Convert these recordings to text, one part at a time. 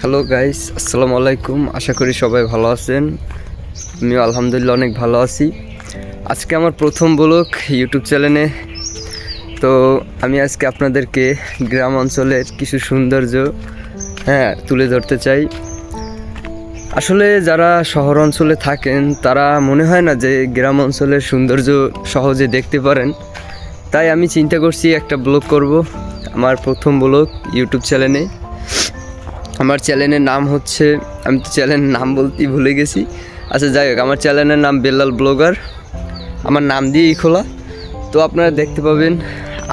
Hello guys, আসসালামু আলাইকুম। আশা করি সবাই ভালো আছেন। আমিও আলহামদুলিল্লাহ অনেক ভালো আছি। আজকে আমার প্রথম ব্লগ ইউটিউব চ্যানেলে। তো আমি আজকে আপনাদেরকে গ্রাম অঞ্চলের কিছু সৌন্দর্য তুলে ধরতে চাই। আসলে যারা শহর অঞ্চলে থাকেন তারা মনে হয় না যে গ্রাম অঞ্চলের সৌন্দর্য সহজে দেখতে পারেন। তাই আমি চিন্তা করছি একটা ব্লগ করব, আমার প্রথম ব্লগ ইউটিউব চ্যানেলে। আমার চ্যানেলের নাম হচ্ছে, আমি তো চ্যানেলের নাম বলতেই ভুলে গেছি। আচ্ছা যাই হোক, আমার চ্যানেলের নাম বেল্লাল ব্লগার, আমার নাম দিয়েই খোলা। তো আপনারা দেখতে পাবেন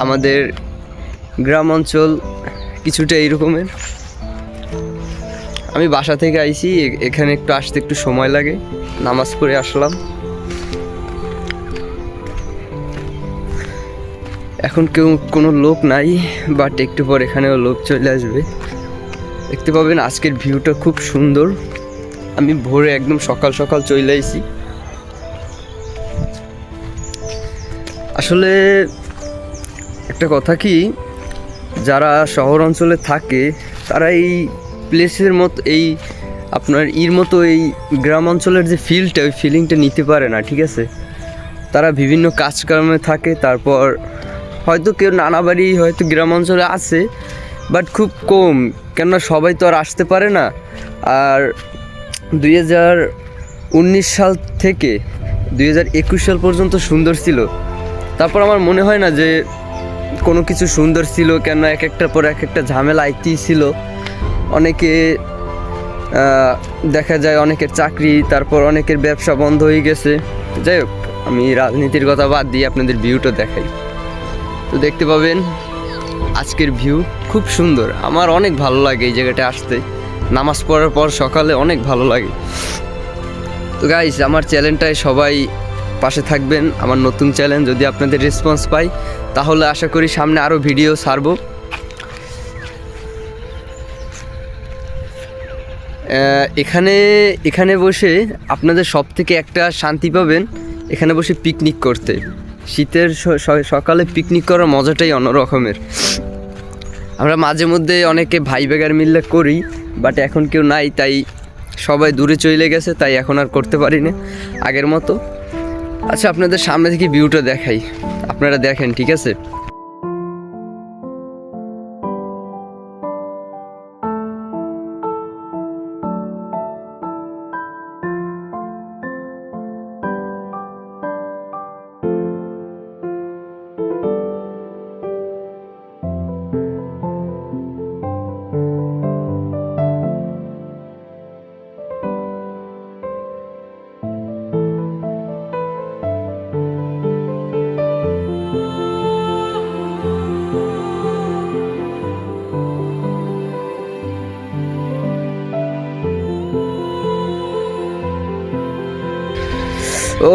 আমাদের গ্রাম অঞ্চল কিছুটা এইরকমের। আমি বাসা থেকে আইছি, এখানে একটু আসতে একটু সময় লাগে, নামাজ পড়ে আসলাম। এখন কোনো লোক নাই, বাট একটু পর এখানেও লোক চলে আসবে। দেখতে পাবেন আজকের ভিউটা খুব সুন্দর। আমি ভোরে একদম সকাল সকাল চলে আইছি। আসলে একটা কথা কি, যারা শহর অঞ্চলে থাকে তারা এই প্লেসের মতো, এই আপনার মতো এই গ্রাম অঞ্চলের যে ফিলটা, ওই ফিলিংটা নিতে পারে না, ঠিক আছে? তারা বিভিন্ন কাজকর্মে থাকে, তারপর হয়তো কেউ নানা বাড়ি হয়তো গ্রাম অঞ্চলে আছে, বাট খুব কম, কেননা সবাই তো আর আসতে পারে না। আর 2019 সাল থেকে 2021 সাল পর্যন্ত সুন্দর ছিল। তারপর আমার মনে হয় না যে কোনো কিছু সুন্দর ছিল, কেন এক একটার পর এক একটা ঝামেলা আইতেই ছিল। অনেকে দেখা যায় অনেকের চাকরি, তারপর অনেকের ব্যবসা বন্ধ হয়ে গেছে। যাই হোক, আমি রাজনীতির কথা বাদ দিয়ে আপনাদের ভিউটা দেখাই। তো দেখতে পাবেন আজকের ভিউ খুব সুন্দর। আমার অনেক ভালো লাগে এই জায়গাটা আসতে, নামাজ পড়ার পর সকালে অনেক ভালো লাগে। তো গাইস, আমার চ্যানেলটায় সবাই পাশে থাকবেন। আমার নতুন চ্যানেল, যদি আপনাদের রেসপন্স পাই তাহলে আশা করি সামনে আরও ভিডিও ছাড়ব। এখানে বসে আপনাদের সব থেকে একটা শান্তি পাবেন, এখানে বসে পিকনিক করতে। শীতের সকালে পিকনিক করার মজাটাই অন্যরকমের। আমরা মাঝে মধ্যে অনেকে ভাই বেগার মিললে করি, বাট এখন কেউ নাই, তাই সবাই দূরে চলে গেছে, তাই এখন আর করতে পারি না আগের মতো। আচ্ছা, আপনাদের সামনে থেকে ভিউটা দেখাই, আপনারা দেখেন, ঠিক আছে?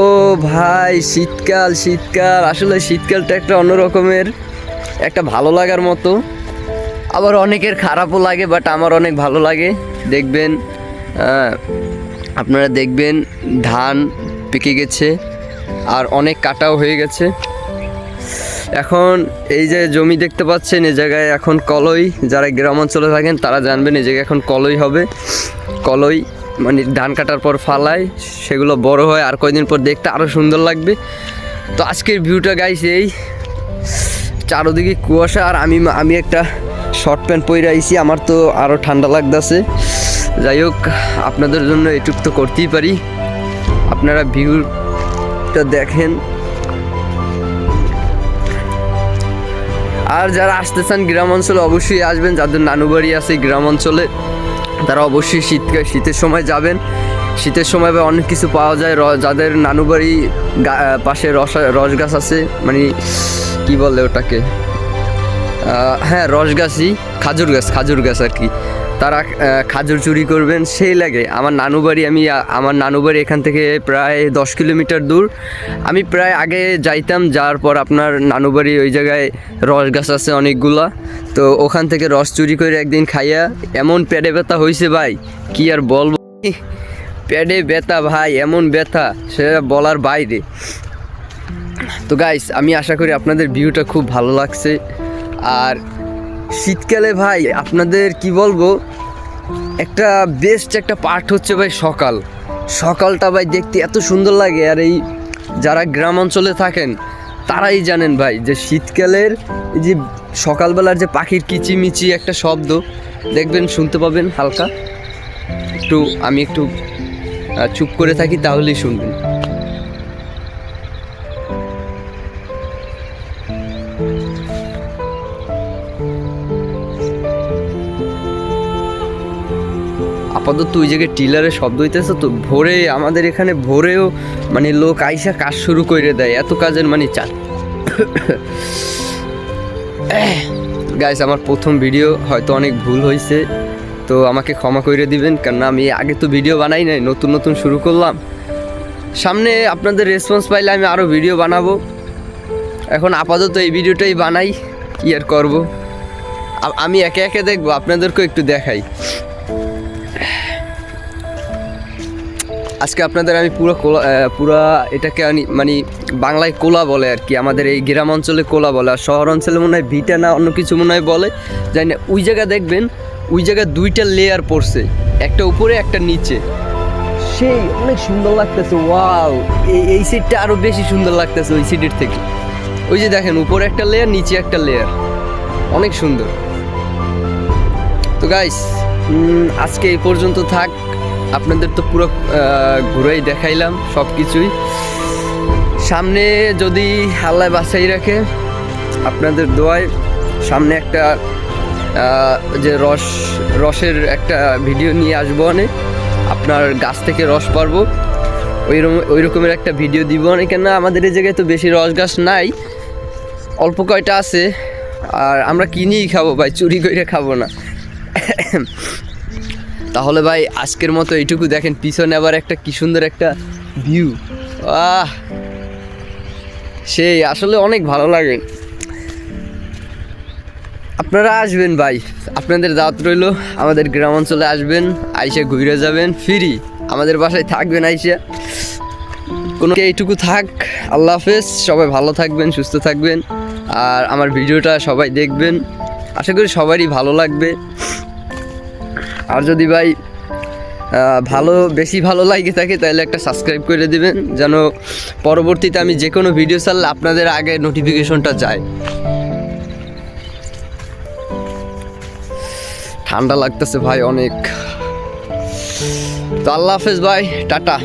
ও ভাই, শীতকাল আসলে শীতকালটা একটা অন্যরকমের, একটা ভালো লাগার মতো। আবার অনেকের খারাপও লাগে, বাট আমার অনেক ভালো লাগে। দেখবেন আপনারা দেখবেন ধান পেকে গেছে, আর অনেক কাটাও হয়ে গেছে। এখন এই যে জমি দেখতে পাচ্ছেন, এই জায়গায় এখন কলই, যারা গ্রাম অঞ্চলে থাকেন তারা জানবেন, এই জায়গায় এখন কলই হবে। কলই মানে ধান কাটার পর ফালায়, সেগুলো বড় হয়, আর কয়েকদিন পর দেখতে আরও সুন্দর লাগবে। তো আজকের ভিউটা গাইস এই, চারোদিকে কুয়াশা, আর আমি একটা শর্ট প্যান্ট পরে আইছি, আমার তো আরও ঠান্ডা লাগতেছে। যাই হোক, আপনাদের জন্য এটুকু তো করতেই পারি। আপনারা ভিউটা দেখেন। আর যারা আসতে চান গ্রাম অঞ্চলে অবশ্যই আসবেন, যাদের নানু বাড়ি আছে গ্রাম অঞ্চলে তারা অবশ্যই শীতের সময় যাবেন। শীতের সময় অনেক কিছু পাওয়া যায়। যাদের নানু বাড়ি পাশে রস গাছ আছে, মানে কি বলে ওটাকে, রস গাছই, খাজুর গাছ আর কি, তারা খাজুর চুরি করবেন, সেই লাগে। আমার নানু বাড়ি এখান থেকে প্রায় 10 কিলোমিটার দূর। আমি প্রায় আগে যাইতাম, যাওয়ার পর আপনার নানু বাড়ি ওই জায়গায় রস গাছ আছে অনেকগুলা, তো ওখান থেকে রস চুরি করে একদিন খাইয়া এমন পেটে ব্যথা হয়েছে ভাই, কি আর বলবো। পেটে ব্যথা ভাই, এমন ব্যথা সেটা বলার বাইরে। তো গাইস, আমি আশা করি আপনাদের ভিউটা খুব ভালো লাগছে। আর শীতকালে ভাই আপনাদের কি বলবো, একটা বেস্ট একটা পার্ট হচ্ছে ভাই সকালটা ভাই দেখতে এত সুন্দর লাগে। আর এই যারা গ্রাম অঞ্চলে থাকেন তারাই জানেন ভাই যে শীতকালের এই যে সকালবেলার যে পাখির কিচিমিচি একটা শব্দ দেখবেন, শুনতে পাবেন হালকা আমি একটু চুপ করে থাকি তাহলেই শুনবেন। আপাতত ওই জায়গায় টিলারের শব্দ হইতেছে, তো ভোরে আমাদের এখানে ভোরেও মানে লোক আইসা কাজ শুরু করে দেয়, এত কাজের মানে চাপ। গাইস, আমার প্রথম ভিডিও হয়তো অনেক ভুল হয়েছে, তো আমাকে ক্ষমা করে দিবেন, কারণ আমি আগে তো ভিডিও বানাই নাই, নতুন শুরু করলাম। সামনে আপনাদের রেসপন্স পাইলে আমি আরও ভিডিও বানাবো। এখন আপাতত এই ভিডিওটাই বানাই, কি আর করবো। আমি একে একে দেখবো, আপনাদেরকেও একটু দেখাই। আজকে আপনাদের আমি পুরা এটাকে মানে বাংলায় কোলা বলে আর কি, আমাদের এই গ্রাম অঞ্চলে কোলা বলে, আর শহর অঞ্চলে মনে হয় ভিটা না অন্য কিছু মনে হয় বলে, জানি না। ওই জায়গা দেখবেন, ওই জায়গায় 2টা লেয়ার পড়ছে, একটা উপরে একটা নিচে, সেই অনেক সুন্দর লাগতেছে। ওয়াও, এই সিটটা আরও বেশি সুন্দর লাগতেছে ওই সিটের থেকে। ওই যে দেখেন, উপরে একটা লেয়ার, নিচে একটা লেয়ার, অনেক সুন্দর। তো গাইস, আজকে এই পর্যন্ত থাক। আপনাদের তো পুরো ঘুরেই দেখাইলাম সব কিছুই। সামনে যদি আল্লাহ বাঁচাই রাখে, আপনাদের দোয়ায় সামনে একটা যে রসের একটা ভিডিও নিয়ে আসবো, অনেক আপনার গাছ থেকে রস পারবো, ওই রকমের একটা ভিডিও দিব অনেক। কেন আমাদের এই জায়গায় তো বেশি রস গাছ নাই, অল্প কয়টা আছে, আর আমরা কিনেই খাবো ভাই, চুরি করে খাবো না। তাহলে ভাই আজকের মতো এইটুকু। দেখেন পিছনে আবার একটা কি সুন্দর একটা ভিউ, সেই আসলে অনেক ভালো লাগে। আপনারা আসবেন ভাই, আপনাদের দাওয়াত রইল, আমাদের গ্রাম অঞ্চলে আসবেন, আইসা ঘুরে যাবেন, ফ্রি আমাদের বাসায় থাকবেন আইসা। কোনো এইটুকু থাক। আল্লাহ হাফেজ, সবাই ভালো থাকবেন, সুস্থ থাকবেন, আর আমার ভিডিওটা সবাই দেখবেন, আশা করি সবারই ভালো লাগবে। আর যদি ভাই বেশি ভালো লাগে থাকে তাহলে একটা সাবস্ক্রাইব করে দিবেন, যেন পরবর্তীতে আমি যে কোনো ভিডিও ছাড়লে আপনাদের আগে নোটিফিকেশনটা যায়। ঠান্ডা লাগতেছে ভাই অনেক। তো আল্লাহ হাফেজ ভাই, টাটা।